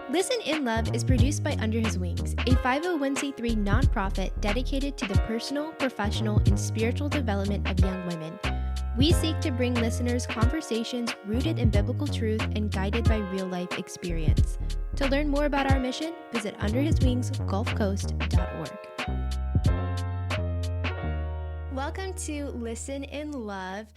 Listen in Love is produced by Under His Wings, a 501c3 nonprofit dedicated to the personal, professional, and spiritual development of young women. We seek to bring listeners conversations rooted in biblical truth and guided by real-life experience. To learn more about our mission, visit underhiswings.gulfcoast.org. Welcome to Listen in Love.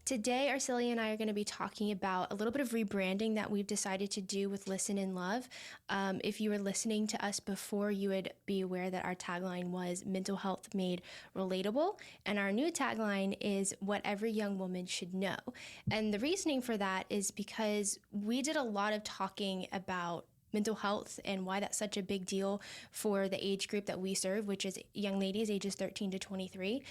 Today, Arcelia and I are going to be talking about a little bit of rebranding that we've decided to do with Listen in Love. If you were listening to us before, you would be aware that our tagline was mental health made relatable. And our new tagline is what every young woman should know. And the reasoning for that is because we did a lot of talking about mental health and why that's such a big deal for the age group that we serve, which is young ladies ages 13 to 23.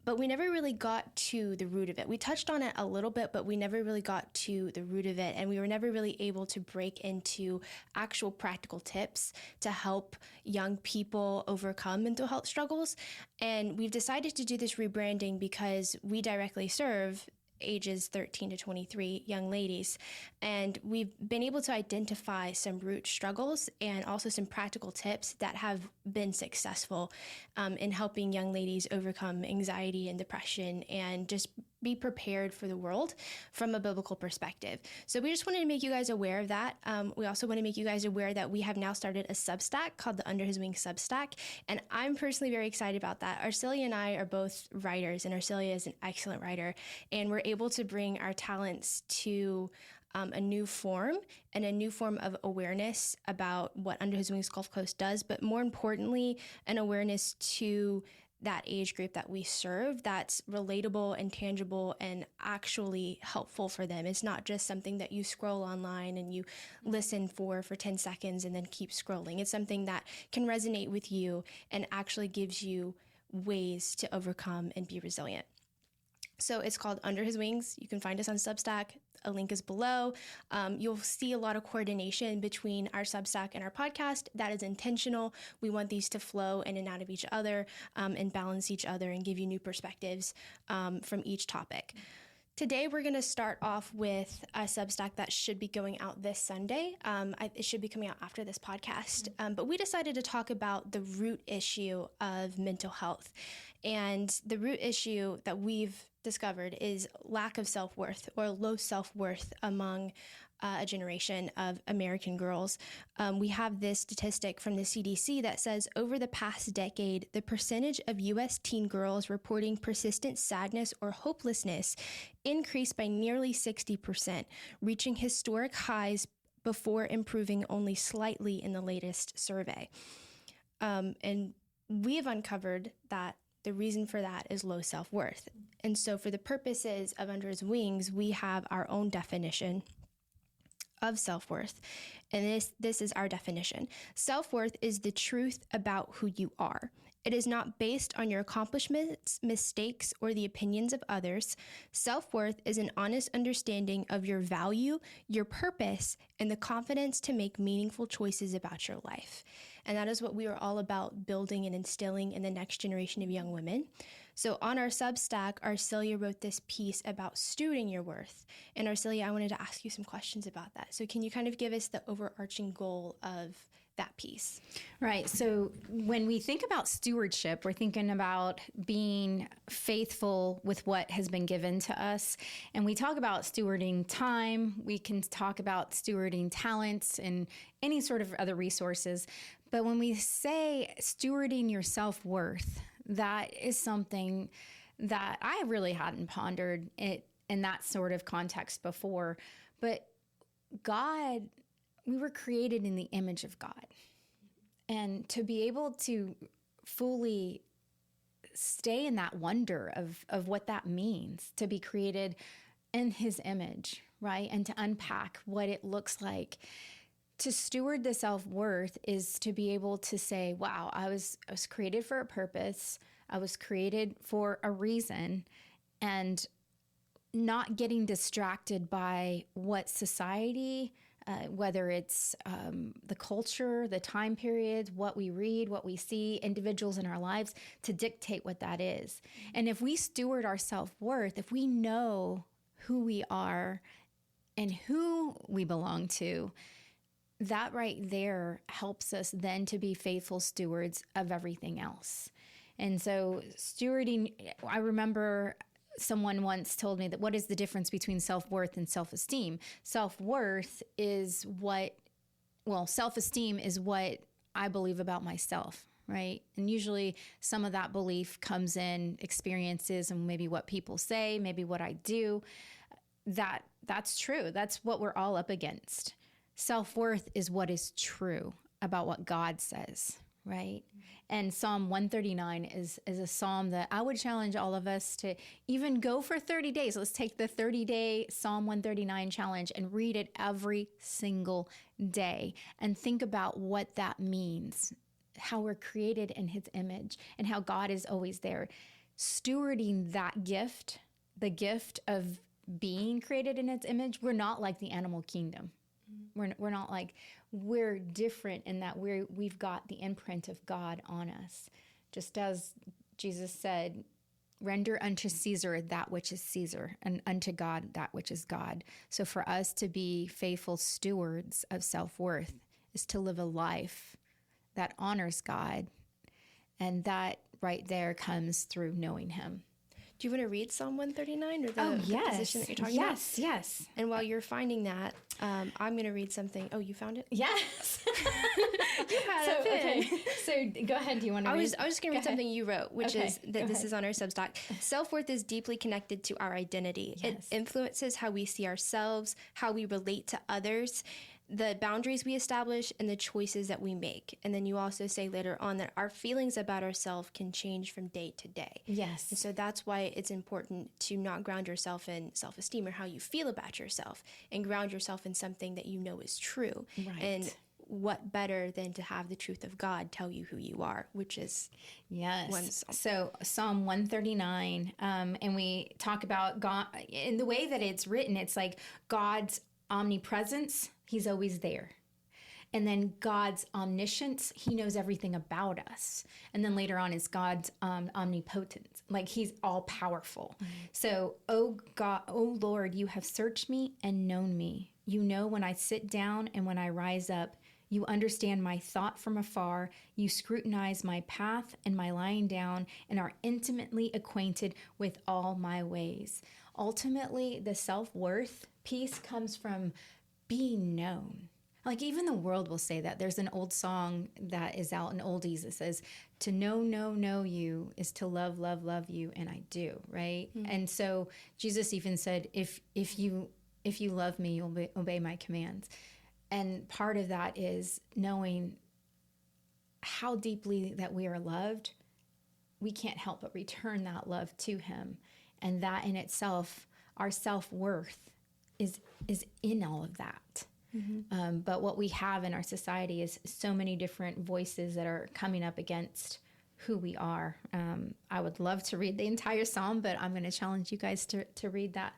But we never really got to the root of it. We touched on it a little bit, but we never really got to the root of it. And we were never really able to break into actual practical tips to help young people overcome mental health struggles. And we've decided to do this rebranding because we directly serve ages 13 to 23 young ladies. And we've been able to identify some root struggles and also some practical tips that have been successful in helping young ladies overcome anxiety and depression and just be prepared for the world from a biblical perspective. So we just wanted to make you guys aware of that. We also want to make you guys aware that we have now started a Substack called the Under His Wings Substack. And I'm personally very excited about that. Arcelia and I are both writers, and Arcelia is an excellent writer. And we're able to bring our talents to a new form and a new form of awareness about what Under His Wings Gulf Coast does, but more importantly, an awareness to that age group that we serve that's relatable and tangible and actually helpful for them. It's not just something that you scroll online and you listen for 10 seconds and then keep scrolling. It's something that can resonate with you and actually gives you ways to overcome and be resilient. So it's called Under His Wings. You can find us on Substack. A link is below. You'll see a lot of coordination between our Substack and our podcast. That is intentional. We want these to flow in and out of each other and balance each other and give you new perspectives from each topic. Today, we're going to start off with a Substack that should be going out this Sunday. It should be coming out after this podcast. But we decided to talk about the root issue of mental health. And the root issue that we've discovered is lack of self-worth or low self-worth among a generation of American girls. We have this statistic from the CDC that says over the past decade, the percentage of U.S. teen girls reporting persistent sadness or hopelessness increased by nearly 60%, reaching historic highs before improving only slightly in the latest survey. And we have uncovered that the reason for that is low self-worth. And so for the purposes of Under His Wings, we have our own definition of self-worth. And this is our definition. Self-worth is the truth about who you are. It is not based on your accomplishments, mistakes, or the opinions of others. Self-worth is an honest understanding of your value, your purpose, and the confidence to make meaningful choices about your life. And that is what we are all about building and instilling in the next generation of young women. So on our Substack, Arcelia wrote this piece about stewarding your worth. And Arcelia, I wanted to ask you some questions about that. So can you kind of give us the overarching goal of that piece? Right. So when we think about stewardship, we're thinking about being faithful with what has been given to us. And we talk about stewarding time. We can talk about stewarding talents and any sort of other resources. But when we say stewarding your self-worth, that is something that I really hadn't pondered it in that sort of context before. But God, we were created in the image of God. And to be able to fully stay in that wonder of what that means, to be created in His image, right? And to unpack what it looks like. To steward the self-worth is to be able to say, wow, I was created for a purpose. I was created for a reason, and not getting distracted by what society, whether it's the culture, the time periods, what we read, what we see, individuals in our lives, to dictate what that is. And if we steward our self-worth, if we know who we are and who we belong to, that right there helps us then to be faithful stewards of everything else. And so stewarding, I remember someone once told me that what is the difference between self-worth and self-esteem? Self-worth is self-esteem is what I believe about myself, right? And usually some of that belief comes in experiences and maybe what people say, maybe what I do. That's true. That's what we're all up against. Self-worth is what is true about what God says, right? And Psalm 139 is a psalm that I would challenge all of us to even go for 30 days. Let's take the 30-day Psalm 139 challenge and read it every single day and think about what that means, how we're created in his image and how God is always there. Stewarding that gift, the gift of being created in its image, we're not like the animal kingdom. We're not like, we're different in that we've got the imprint of God on us. Just as Jesus said, render unto Caesar that which is Caesar, and unto God that which is God. So for us to be faithful stewards of self-worth is to live a life that honors God. And that right there comes through knowing him. Do you want to read Psalm 139 or the position that you're talking about? Yes. And while you're finding that, I'm going to read something. Oh, you found it? Yes. You had it. Okay. So go ahead. Do you want to read? I was just going to read something you wrote, which is that this is on our Substack. Self-worth is deeply connected to our identity. Yes. It influences how we see ourselves, how we relate to others, the boundaries we establish, and the choices that we make. And then you also say later on that our feelings about ourselves can change from day to day. Yes. And so that's why it's important to not ground yourself in self-esteem or how you feel about yourself, and ground yourself in something that you know is true. Right. And what better than to have the truth of God tell you who you are, which is So Psalm 139, and we talk about God in the way that it's written. It's like God's omnipresence. He's always there. And then God's omniscience, he knows everything about us. And then later on is God's omnipotence, like he's all powerful. Mm-hmm. So, oh God, oh Lord, you have searched me and known me. You know when I sit down and when I rise up. You understand my thought from afar. You scrutinize my path and my lying down and are intimately acquainted with all my ways. Ultimately, the self-worth piece comes from being known. Like even the world will say that. There's an old song that is out in oldies that says, to know you is to love you, and I do, right? Mm-hmm. And so Jesus even said, if you love me, you'll obey my commands. And part of that is knowing how deeply that we are loved. We can't help but return that love to him. And that in itself, our self-worth is in all of that. Mm-hmm. But what we have in our society is so many different voices that are coming up against who we are. I would love to read the entire psalm, but I'm going to challenge you guys to read that.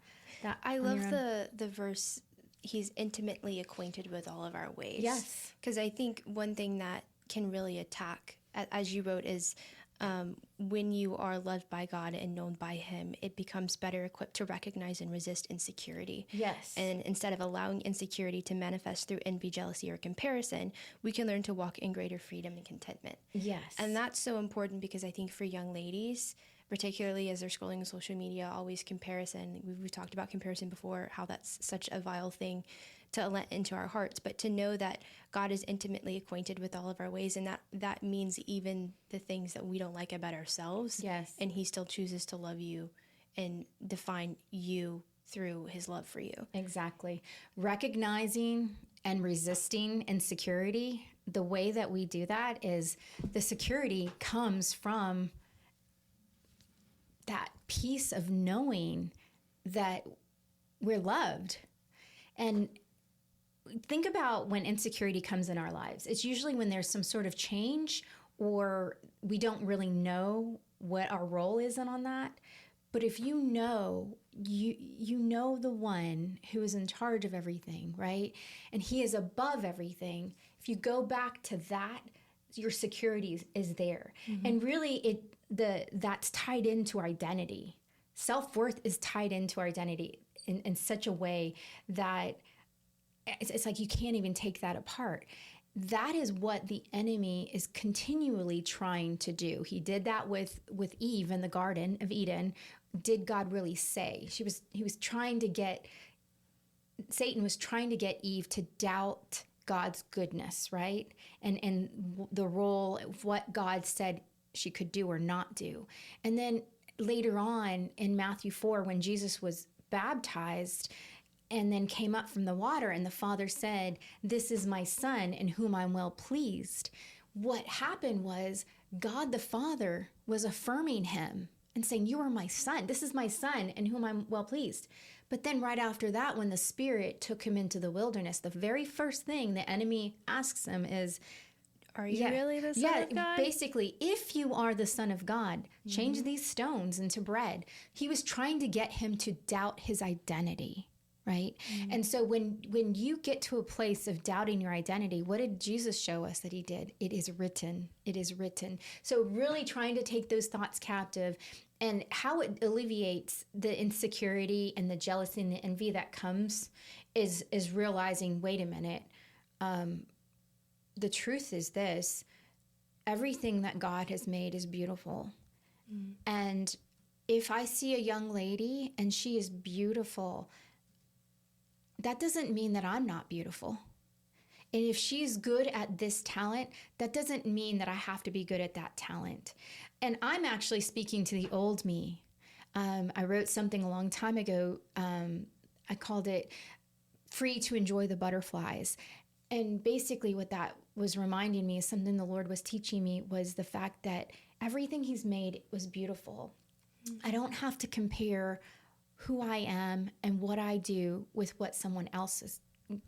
I love the verse, he's intimately acquainted with all of our ways. Yes. Because I think one thing that can really attack, as you wrote, is when you are loved by God and known by him, it becomes better equipped to recognize and resist insecurity. Yes. And instead of allowing insecurity to manifest through envy, jealousy, or comparison, we can learn to walk in greater freedom and contentment. Yes. And that's so important because I think for young ladies, particularly as they're scrolling on social media, always comparison. We've talked about comparison before, how that's such a vile thing to let into our hearts, but to know that God is intimately acquainted with all of our ways, and that means even the things that we don't like about ourselves. Yes. And he still chooses to love you and define you through his love for you. Exactly. Recognizing and resisting insecurity, the way that we do that is the security comes from that piece of knowing that we're loved. And think about when insecurity comes in our lives. It's usually when there's some sort of change or we don't really know what our role is on that. But if you know the one who is in charge of everything, right? And he is above everything. If you go back to that, your security is there. Mm-hmm. And really that's tied into our identity. Self-worth is tied into our identity in such a way that it's like you can't even take that apart. That is what the enemy is continually trying to do. He did that with Eve in the Garden of Eden. Did God really say? Satan was trying to get Eve to doubt God's goodness, right? And the role of what God said she could do or not do. And then later on in Matthew 4, when Jesus was baptized and then came up from the water, and the Father said, "This is my Son in whom I'm well pleased." What happened was God the Father was affirming him and saying, "You are my Son. This is my Son in whom I'm well pleased." But then right after that, when the Spirit took him into the wilderness, the very first thing the enemy asks him is, "Are you really the Son of God?" Basically, if you are the Son of God, change these stones into bread. He was trying to get him to doubt his identity, right? And so when you get to a place of doubting your identity, what did Jesus show us that he did? It is written. It is written. So really trying to take those thoughts captive, and how it alleviates the insecurity and the jealousy and the envy that comes is realizing, wait a minute, the truth is this: everything that God has made is beautiful. And if I see a young lady and she is beautiful, that doesn't mean that I'm not beautiful. And if she's good at this talent, that doesn't mean that I have to be good at that talent. And I'm actually speaking to the old me. I wrote something a long time ago. I called it "Free to Enjoy the Butterflies." And basically what that was reminding me is something the Lord was teaching me, was the fact that everything he's made was beautiful. I don't have to compare who I am and what I do with what someone else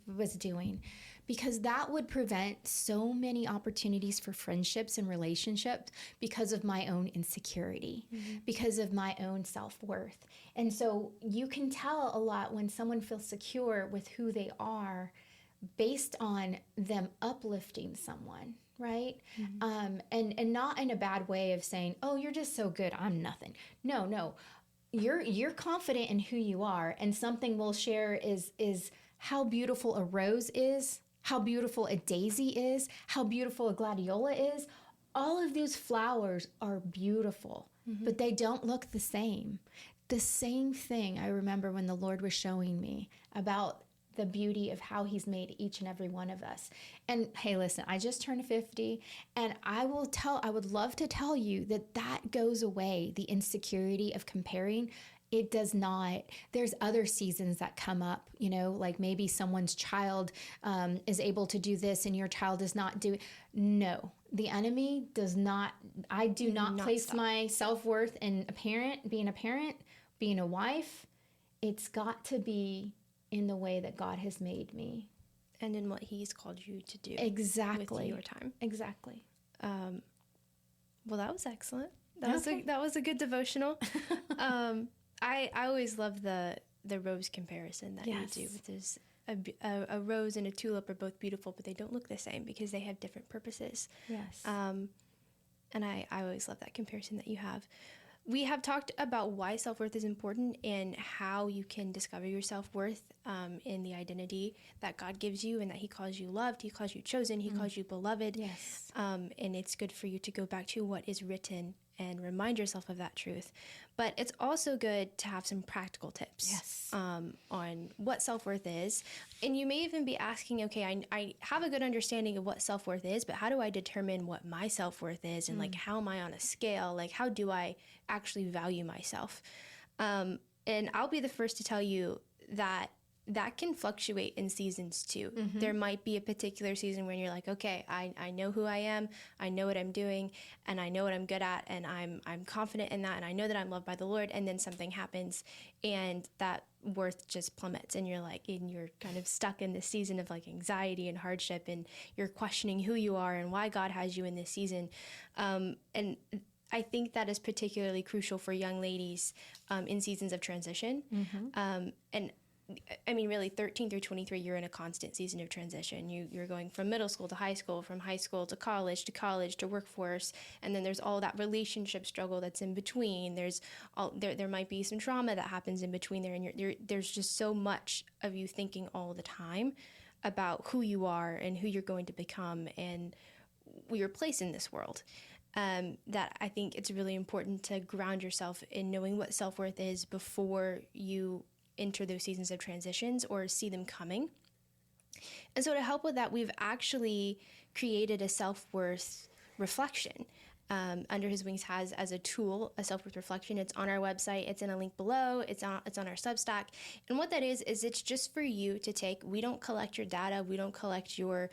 was doing, because that would prevent so many opportunities for friendships and relationships because of my own insecurity, because of my own self-worth. And so you can tell a lot when someone feels secure with who they are based on them uplifting someone, right? And not in a bad way of saying, "Oh, you're just so good, I'm nothing." No. You're confident in who you are, and something we'll share is how beautiful a rose is, how beautiful a daisy is, how beautiful a gladiola is. All of these flowers are beautiful, but they don't look the same. The same thing I remember when the Lord was showing me about the beauty of how he's made each and every one of us. And hey, listen, I just turned 50, and I would love to tell you that goes away, the insecurity of comparing. It does not. There's other seasons that come up, like maybe someone's child is able to do this and your child is not doing. No, the enemy does not. I do not place my self-worth in being a wife. It's got to be in the way that God has made me. And in what he's called you to do. Exactly. With your time. Exactly. Well, that was excellent. That was a good devotional. I always love the rose comparison that you do. There's a rose and a tulip are both beautiful, but they don't look the same because they have different purposes. Yes. And I always love that comparison that you have. We have talked about why self-worth is important and how you can discover your self-worth in the identity that God gives you, and that he calls you loved, he calls you chosen, he calls you beloved. Yes. And it's good for you to go back to what is written and remind yourself of that truth. But it's also good to have some practical tips on what self-worth is. And you may even be asking, okay, I have a good understanding of what self-worth is, but how do I determine what my self-worth is? And how am I on a scale? How do I actually value myself? And I'll be the first to tell you that can fluctuate in seasons too. There might be a particular season when you're like, okay, I know who I am, I know what I'm doing, and I know what I'm good at, and I'm confident in that, and I know that I'm loved by the Lord. And then something happens and that worth just plummets, and you're kind of stuck in this season of anxiety and hardship, and you're questioning who you are and why God has you in this season. And I think that is particularly crucial for young ladies in seasons of transition. And I mean, really, 13 through 23, you're in a constant season of transition. You're going from middle school to high school, from high school to college to workforce, and then there's all that relationship struggle that's in between. There might be some trauma that happens in between there, and there's just so much of you thinking all the time. about who you are and who you're going to become and your place in this world. That I think it's really important to ground yourself in knowing what self-worth is before you enter those seasons of transitions or see them coming. And so to help with that, we've actually created a self-worth reflection. Under His Wings has as a tool a self-worth reflection. It's on our website. It's in a link below. It's on our Substack. And what that is it's just for you to take. We don't collect your data. We don't collect your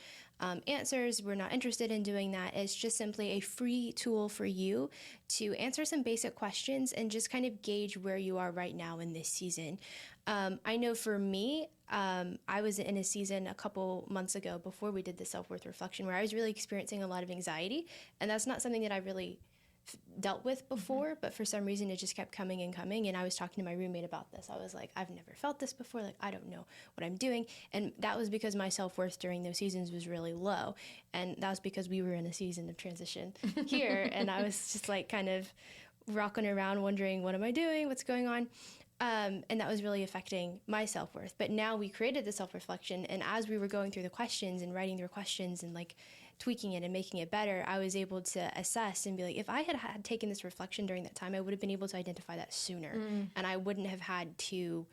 answers. We're not interested in doing that. It's just simply a free tool for you to answer some basic questions and just kind of gauge where you are right now in this season. I know for me, I was in a season a couple months ago before we did the self-worth reflection where I was really experiencing a lot of anxiety, and that's not something that I really dealt with before, but for some reason it just kept coming and coming. And I was talking to my roommate about this. I was like, I've never felt this before. Like, I don't know what I'm doing. And that was because my self-worth during those seasons was really low. And that was because we were in a season of transition here. And I was just like kind of rocking around wondering, what am I doing? What's going on? And that was really affecting my self-worth. But now we created the self-reflection, and as we were going through the questions and writing their questions and like tweaking it and making it better, I was able to assess and be like, if I had taken this reflection during that time, I would have been able to identify that sooner, and I wouldn't have had to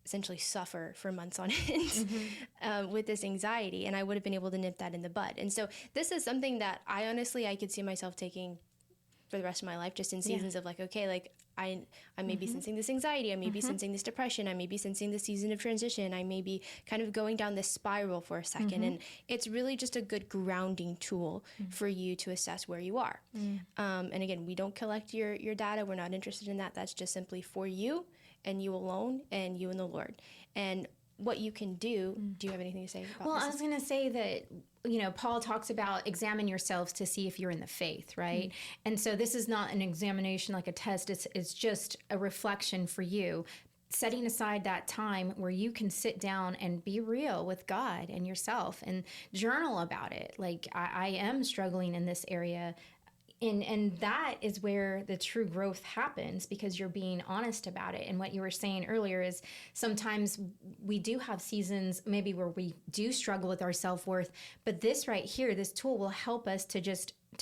essentially suffer for months on end with this anxiety, and I would have been able to nip that in the bud. And so this is something that I could see myself taking for the rest of my life, just in seasons of like, okay, like I may be sensing this anxiety, I may be sensing this depression, I may be sensing this season of transition, I may be kind of going down this spiral for a second. And it's really just a good grounding tool for you to assess where you are. And again, we don't collect your data. We're not interested in that. That's just simply for you and you alone and you and the Lord. And what you can do you have anything to say about Well, this? I was going to say that, Paul talks about examine yourselves to see if you're in the faith, right? And so this is not an examination like a test. It's just a reflection for you, setting aside that time where you can sit down and be real with God and yourself and journal about it. Like, I am struggling in this area. And that is where the true growth happens, because you're being honest about it. And what you were saying earlier is sometimes we do have seasons maybe where we do struggle with our self-worth, but this right here, this tool will help us to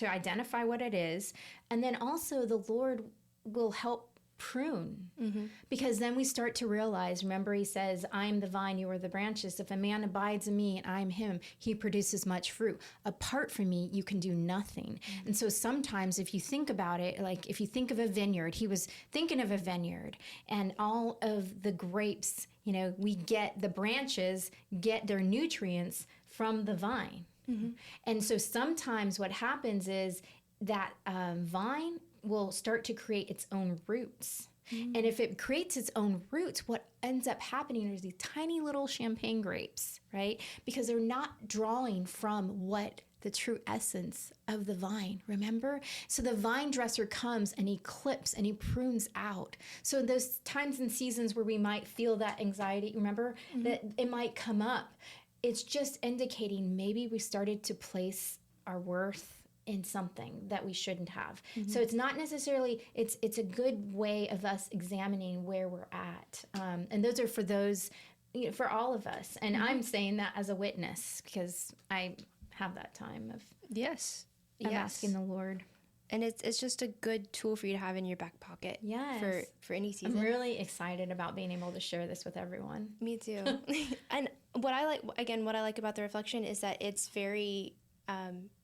identify what it is. And then also the Lord will help prune, because then we start to realize, remember, he says, I am the vine, you are the branches. If a man abides in me and I am him, he produces much fruit. Apart from me, you can do nothing. And so sometimes if you think about it, like if you think of a vineyard, he was thinking of a vineyard, and all of the grapes, we get, the branches get their nutrients from the vine. And so sometimes what happens is that vine will start to create its own roots. And if it creates its own roots, what ends up happening is these tiny little champagne grapes, right? Because they're not drawing from what the true essence of the vine, remember? So the vine dresser comes and he clips and he prunes out. So those times and seasons where we might feel that anxiety, remember, that it might come up. It's just indicating maybe we started to place our worth in something that we shouldn't have. So it's not necessarily, it's a good way of us examining where we're at. And those are for those, for all of us. And I'm saying that as a witness, because I have that time of asking the Lord. And it's just a good tool for you to have in your back pocket for any season. I'm really excited about being able to share this with everyone. Me too. And what I like about the reflection is that it's very,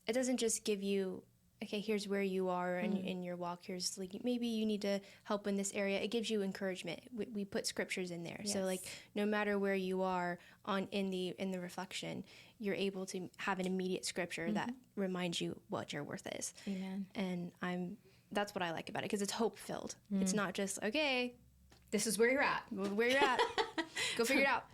it doesn't just give you, okay, here's where you are in your walk. Here's like, maybe you need to help in this area. It gives you encouragement. We put scriptures in there. Yes. So like, no matter where you are in the reflection, you're able to have an immediate scripture that reminds you what your worth is. Amen. And that's what I like about it, because it's hope filled. It's not just, okay, this is where you're at. Where you're at. Go figure it out.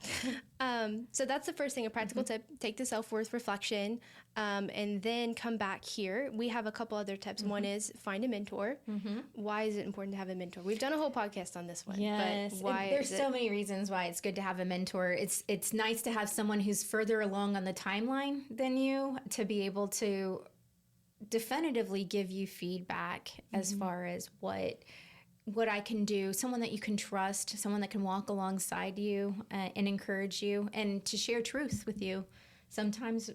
So that's the first thing, a practical tip. Take the self-worth reflection, and then come back here. We have a couple other tips. One is find a mentor. Why is it important to have a mentor? We've done a whole podcast on this one. Yes. But why there's so many reasons why it's good to have a mentor. It's nice to have someone who's further along on the timeline than you, to be able to definitively give you feedback as far as what what I can do, someone that you can trust, someone that can walk alongside you and encourage you and to share truth with you. Sometimes,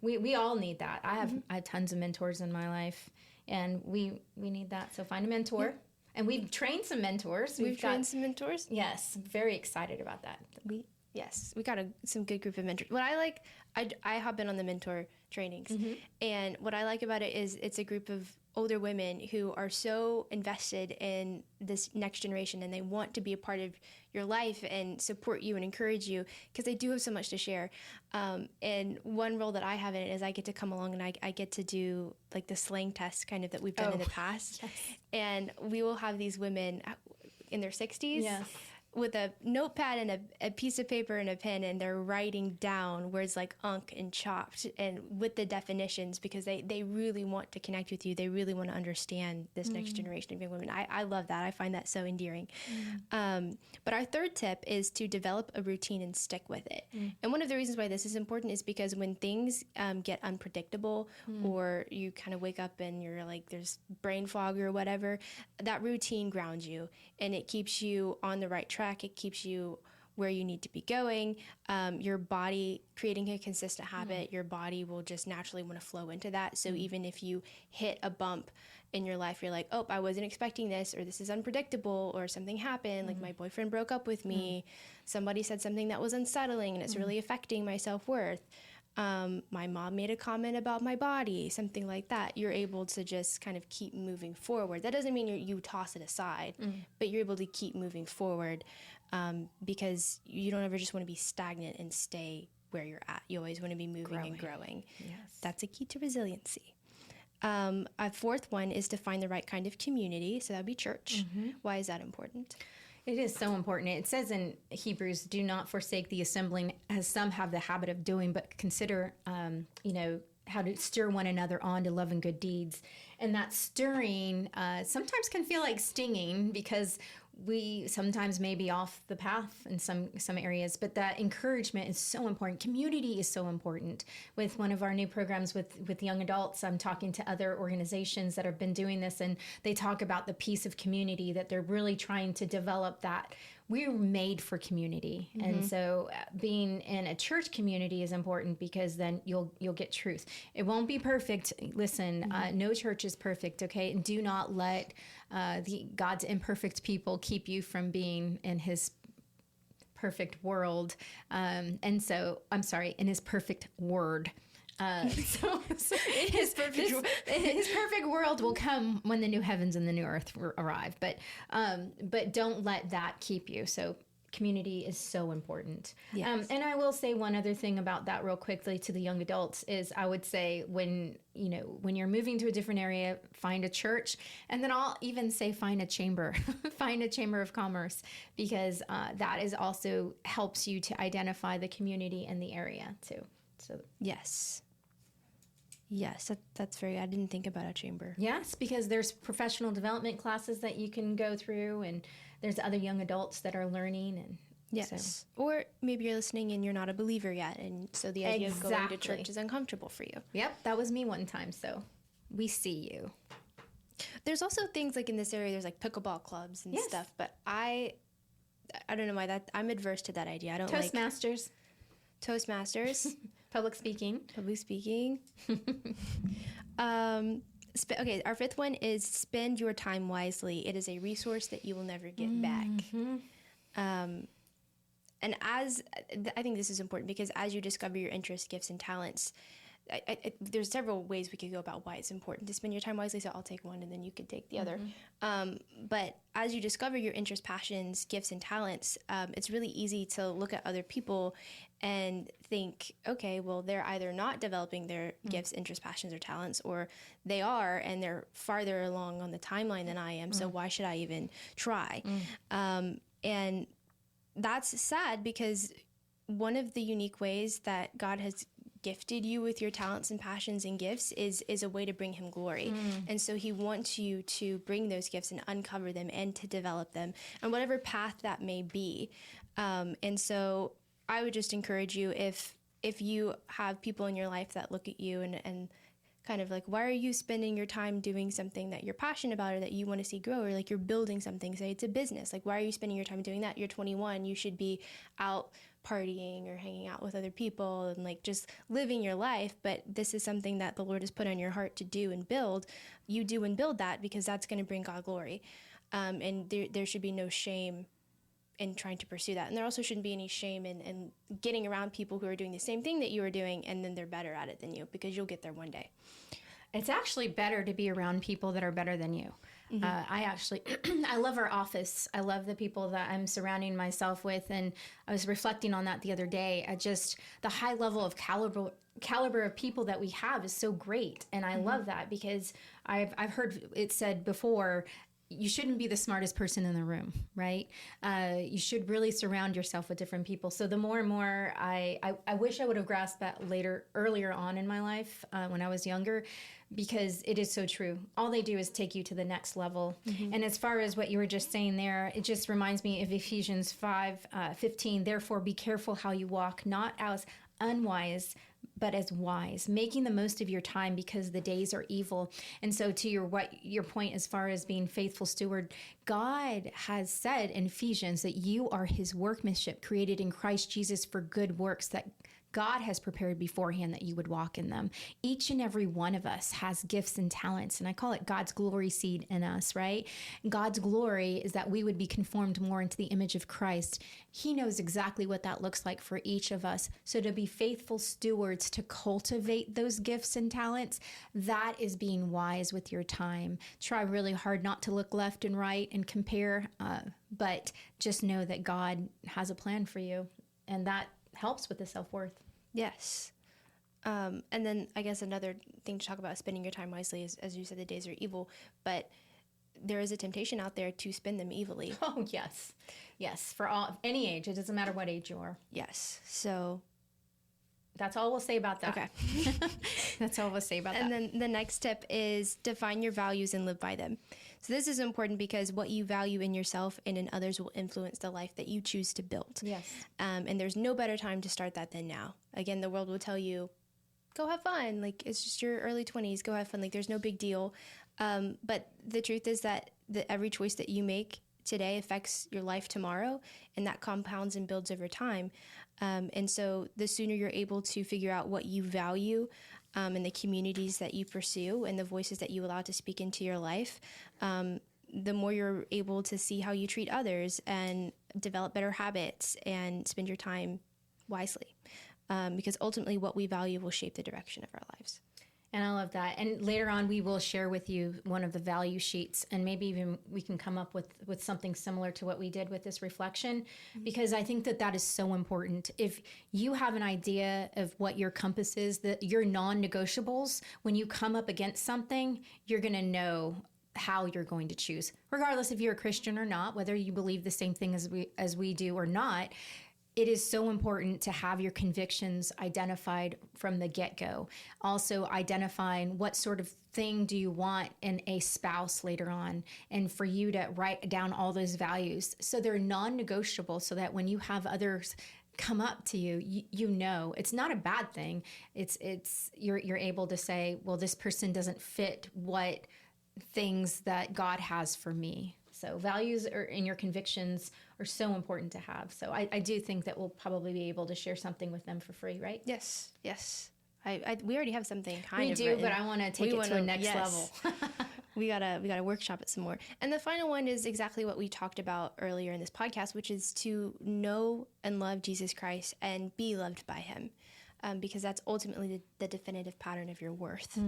we all need that. I have tons of mentors in my life, and we need that. So find a mentor. Yeah. And we've trained some mentors. We've trained some mentors? Yes. Very excited about that. We got some good group of mentors. What I like, I hop in on the mentor trainings. Mm-hmm. And what I like about it is it's a group of older women who are so invested in this next generation, and they want to be a part of your life and support you and encourage you because they do have so much to share. And one role that I have in it is I get to come along and I get to do like the slang test kind of that we've done in the past. Yes. And we will have these women in their 60s. Yes. With a notepad and a piece of paper and a pen, and they're writing down words like unk and chopped and with the definitions because they really want to connect with you. They really want to understand this next generation of young women. I love that. I find that so endearing. But our third tip is to develop a routine and stick with it. And one of the reasons why this is important is because when things get unpredictable or you kind of wake up and you're like there's brain fog or whatever, that routine grounds you and it keeps you on the right track. It keeps you where you need to be going. Your body, creating a consistent habit, your body will just naturally want to flow into that. So even if you hit a bump in your life, you're like, oh, I wasn't expecting this, or this is unpredictable, or something happened, like my boyfriend broke up with me, somebody said something that was unsettling and it's really affecting my self-worth. My mom made a comment about my body, something like that. You're able to just kind of keep moving forward. That doesn't mean you toss it aside, but you're able to keep moving forward because you don't ever just want to be stagnant and stay where you're at. You always want to be moving and growing. Yes. That's a key to resiliency. A fourth one is to find the right kind of community. So that would be church. Why is that important? It is so important. It says in Hebrews, do not forsake the assembling as some have the habit of doing, but consider, how to stir one another on to love and good deeds. And that stirring sometimes can feel like stinging because we sometimes may be off the path in some areas, but that encouragement is so important. Community is so important. With one of our new programs with young adults, I'm talking to other organizations that have been doing this, and they talk about the piece of community, that they're really trying to develop that. We're made for community. And so being in a church community is important because then you'll get truth. It won't be perfect. Listen, no church is perfect, okay? And do not let God's imperfect people keep you from being in his perfect world. In his perfect word. His perfect world will come when the new heavens and the new earth arrive. But don't let that keep you. So community is so important. Yes. And I will say one other thing about that real quickly to the young adults is I would say when you're moving to a different area, find a church, and then I'll even say find a chamber, find a chamber of commerce, because that is also helps you to identify the community and the area too. So yes. Yes, that's very, I didn't think about a chamber. Yes, because there's professional development classes that you can go through, and there's other young adults that are learning. And yes, so. Or maybe you're listening and you're not a believer yet, and so the idea of going to church is uncomfortable for you. Yep, that was me one time, so we see you. There's also things like in this area, there's like pickleball clubs and stuff, but I don't know why I'm adverse to that idea. I don't like Toastmasters. Public speaking. Okay, our fifth one is spend your time wisely. It is a resource that you will never get back. And I think this is important because as you discover your interests, gifts, and talents, there's several ways we could go about why it's important to spend your time wisely. So I'll take one and then you could take the other. But as you discover your interests, passions, gifts, and talents, it's really easy to look at other people and think, okay, well, they're either not developing their gifts, interests, passions, or talents, or they are, and they're farther along on the timeline than I am. So why should I even try? And that's sad because one of the unique ways that God has gifted you with your talents and passions and gifts is a way to bring him glory. And so he wants you to bring those gifts and uncover them and to develop them on whatever path that may be. And so I would just encourage you, if you have people in your life that look at you and kind kind of like, why are you spending your time doing something that you're passionate about or that you want to see grow, or like you're building something, say it's a business, like why are you spending your time doing that? You're 21, you should be out partying or hanging out with other people and like just living your life. But this is something that the Lord has put on your heart to do and build. You do and build that, because that's going to bring God glory. And there should be no shame in trying to pursue that. And there also shouldn't be any shame in getting around people who are doing the same thing that you are doing, and then they're better at it than you, because you'll get there one day. It's actually better to be around people that are better than you. I actually, I love our office. I love the people that I'm surrounding myself with. And I was reflecting on that the other day. Just the high level of caliber of people that we have is so great. And I love that, because I've heard it said before, you shouldn't be the smartest person in the room, right? You should really surround yourself with different people. So the more and more, I wish I would have grasped that earlier on in my life, when I was younger, because it is so true. All they do is take you to the next level. And as far as what you were just saying there, it just reminds me of Ephesians 5:15. Therefore, be careful how you walk, not as unwise, but as wise, making the most of your time, because the days are evil. And so to your point, as far as being faithful steward, God has said in Ephesians that you are his workmanship, created in Christ Jesus for good works that God has prepared beforehand that you would walk in them. Each and every one of us has gifts and talents, and I call it God's glory seed in us, right? God's glory is that we would be conformed more into the image of Christ. He knows exactly what that looks like for each of us. So to be faithful stewards, to cultivate those gifts and talents, that is being wise with your time. Try really hard not to look left and right and compare, but just know that God has a plan for you, and that helps with the self-worth. Yes. And then I guess another thing to talk about is spending your time wisely is, as you said, the days are evil, but there is a temptation out there to spend them evilly. Oh, yes. Yes. For any age. It doesn't matter what age you are. Yes. So that's all we'll say about that. Okay. That's all we'll say about that. And then the next step is define your values and live by them. So this is important, because what you value in yourself and in others will influence the life that you choose to build. Yes. And there's no better time to start that than now. Again, the world will tell you, go have fun. Like, it's just your early 20s, go have fun. Like, there's no big deal. But the truth is that every choice that you make today affects your life tomorrow, and that compounds and builds over time. And so the sooner you're able to figure out what you value, and the communities that you pursue and the voices that you allow to speak into your life, the more you're able to see how you treat others and develop better habits and spend your time wisely. Because ultimately what we value will shape the direction of our lives. And I love that. And later on, we will share with you one of the value sheets, and maybe even we can come up with something similar to what we did with this reflection, because I think that is so important. If you have an idea of what your compass is, that your non-negotiables, when you come up against something, you're going to know how you're going to choose, regardless if you're a Christian or not, whether you believe the same thing as we do or not. It is so important to have your convictions identified from the get-go. Also identifying what sort of thing do you want in a spouse later on, and for you to write down all those values so they're non-negotiable, so that when you have others come up to you, you know it's not a bad thing. It's you're able to say, well, this person doesn't fit what things that God has for me. So values in your convictions are so important to have. So I do think that we'll probably be able to share something with them for free, right? Yes. We already have something kind we of do, written. but I want to take it to a next level. we gotta workshop it some more. And the final one is exactly what we talked about earlier in this podcast, which is to know and love Jesus Christ and be loved by him. Because that's ultimately the definitive pattern of your worth.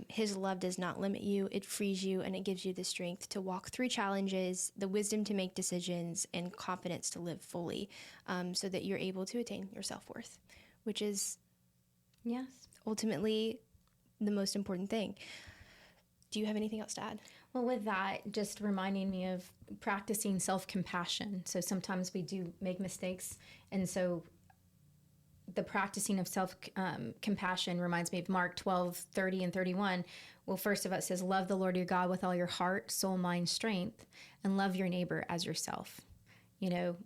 His love does not limit you. It frees you, and it gives you the strength to walk through challenges, the wisdom to make decisions, and confidence to live fully, so that you're able to attain your self-worth, which is ultimately the most important thing. Do you have anything else to add? Well, with that, just reminding me of practicing self-compassion. So sometimes we do make mistakes, and so the practicing of self-compassion reminds me of Mark 12:30 and 31. Well, first of all, it says, love the Lord your God with all your heart, soul, mind, strength, and love your neighbor as yourself,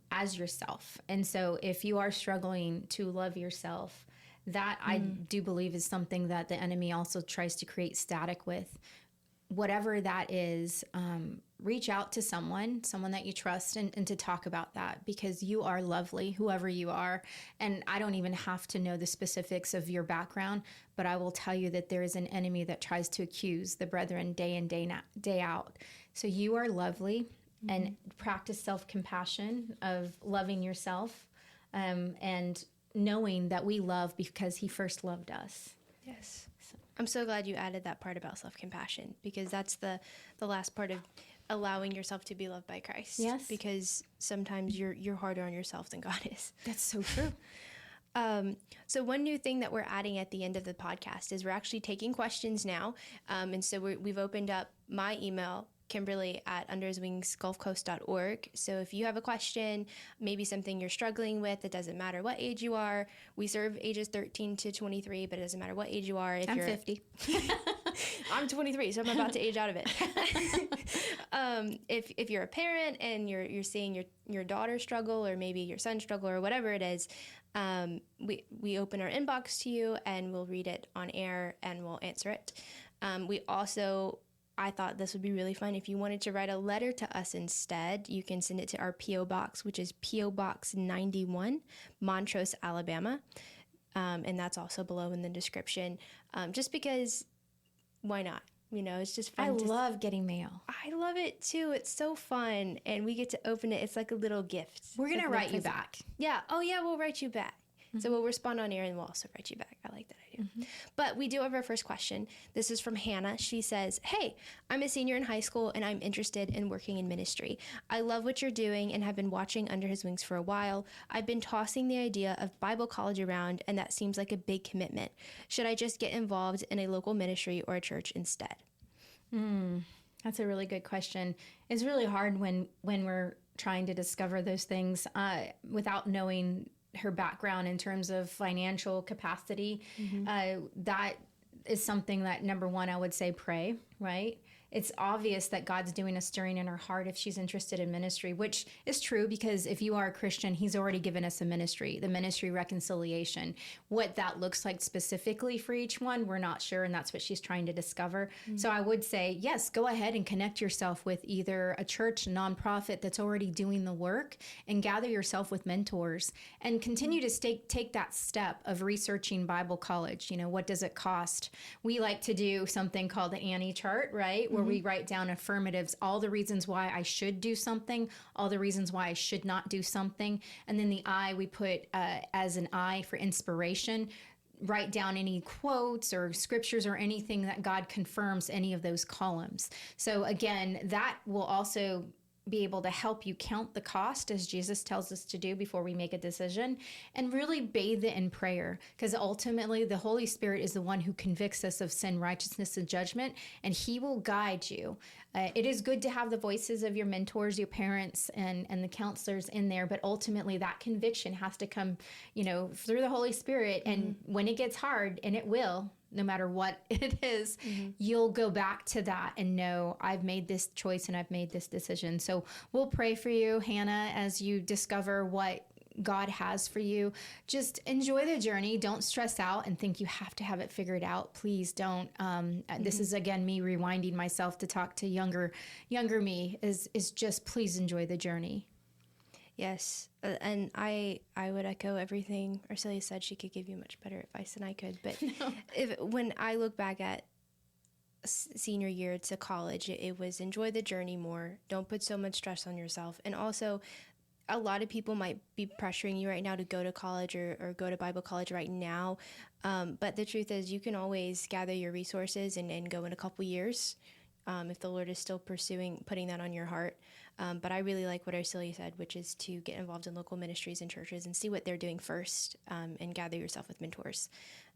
as yourself. And so if you are struggling to love yourself, That I do believe is something that the enemy also tries to create static with. Whatever that is, reach out to someone that you trust, and to talk about that, because you are lovely, whoever you are. And I don't even have to know the specifics of your background, but I will tell you that there is an enemy that tries to accuse the brethren day in, day out. So you are lovely, and practice self-compassion of loving yourself, and knowing that we love because he first loved us. Yes. I'm so glad you added that part about self-compassion, because that's the last part of allowing yourself to be loved by Christ. Yes. Because sometimes you're harder on yourself than God is. That's so true. So one new thing that we're adding at the end of the podcast is we're actually taking questions now. And so we've opened up my email, Kimberly at underswingsgulfcoast.org. So if you have a question, maybe something you're struggling with, it doesn't matter what age you are. We serve ages 13 to 23, but it doesn't matter what age you are. I'm 50. I'm 23, so I'm about to age out of it. If you're a parent and you're seeing your daughter struggle, or maybe your son struggle, or whatever it is, we open our inbox to you, and we'll read it on air and we'll answer it. I thought this would be really fun. If you wanted to write a letter to us instead, you can send it to our P.O. Box, which is P.O. Box 91, Montrose, Alabama. And that's also below in the description. Just because, why not? It's just fun. I love getting mail. I love it too. It's so fun. And we get to open it. It's like a little gift. We're going to write you back. Yeah. Oh, yeah, we'll write you back. So we'll respond on air, and we'll also write you back. I like that idea. But we do have our first question. This is from Hannah. She says, "Hey, I'm a senior in high school, and I'm interested in working in ministry. I love what you're doing and have been watching Under His Wings for a while. I've been tossing the idea of Bible college around, and that seems like a big commitment. Should I just get involved in a local ministry or a church instead?" That's a really good question. It's really hard when we're trying to discover those things without knowing her background in terms of financial capacity. That is something that, number one, I would say pray, right? It's obvious that God's doing a stirring in her heart if she's interested in ministry, which is true, because if you are a Christian, he's already given us a ministry, the ministry reconciliation. What that looks like specifically for each one, we're not sure, and that's what she's trying to discover. So I would say, yes, go ahead and connect yourself with either a church, a nonprofit that's already doing the work, and gather yourself with mentors, and continue to take that step of researching Bible college. What does it cost? We like to do something called the Annie chart, right? Where we write down affirmatives, all the reasons why I should do something, all the reasons why I should not do something. And then the I we put as an I for inspiration. Write down any quotes or scriptures or anything that God confirms any of those columns. So again, that will also be able to help you count the cost, as Jesus tells us to do before we make a decision, and really bathe it in prayer, because ultimately the Holy Spirit is the one who convicts us of sin, righteousness, and judgment, and he will guide you. It is good to have the voices of your mentors, your parents, and the counselors in there, but ultimately that conviction has to come, through the Holy Spirit. And when it gets hard, and it will, no matter what it is, you'll go back to that and know, I've made this choice and I've made this decision. So we'll pray for you, Hannah, as you discover what God has for you. Just enjoy the journey. Don't stress out and think you have to have it figured out. Please don't. This is, again, me rewinding myself to talk to younger me, is just please enjoy the journey. Yes, and I would echo everything Arcelia said. She could give you much better advice than I could. But when I look back at senior year to college, it was enjoy the journey more. Don't put so much stress on yourself. And also, a lot of people might be pressuring you right now to go to college or go to Bible college right now. But the truth is, you can always gather your resources and go in a couple years if the Lord is still putting that on your heart. But I really like what Arcelia said, which is to get involved in local ministries and churches and see what they're doing first, and gather yourself with mentors.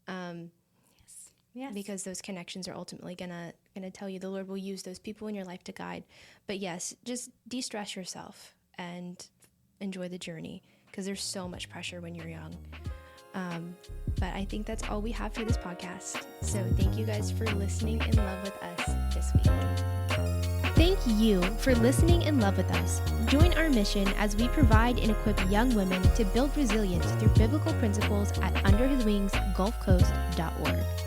Yes. Because those connections are ultimately gonna tell you, the Lord will use those people in your life to guide. But yes, just de-stress yourself and enjoy the journey, because there's so much pressure when you're young. But I think that's all we have for this podcast. So thank you guys for listening in love with us this week. Thank you for listening in love with us. Join our mission as we provide and equip young women to build resilience through biblical principles at underhiswingsgulfcoast.org.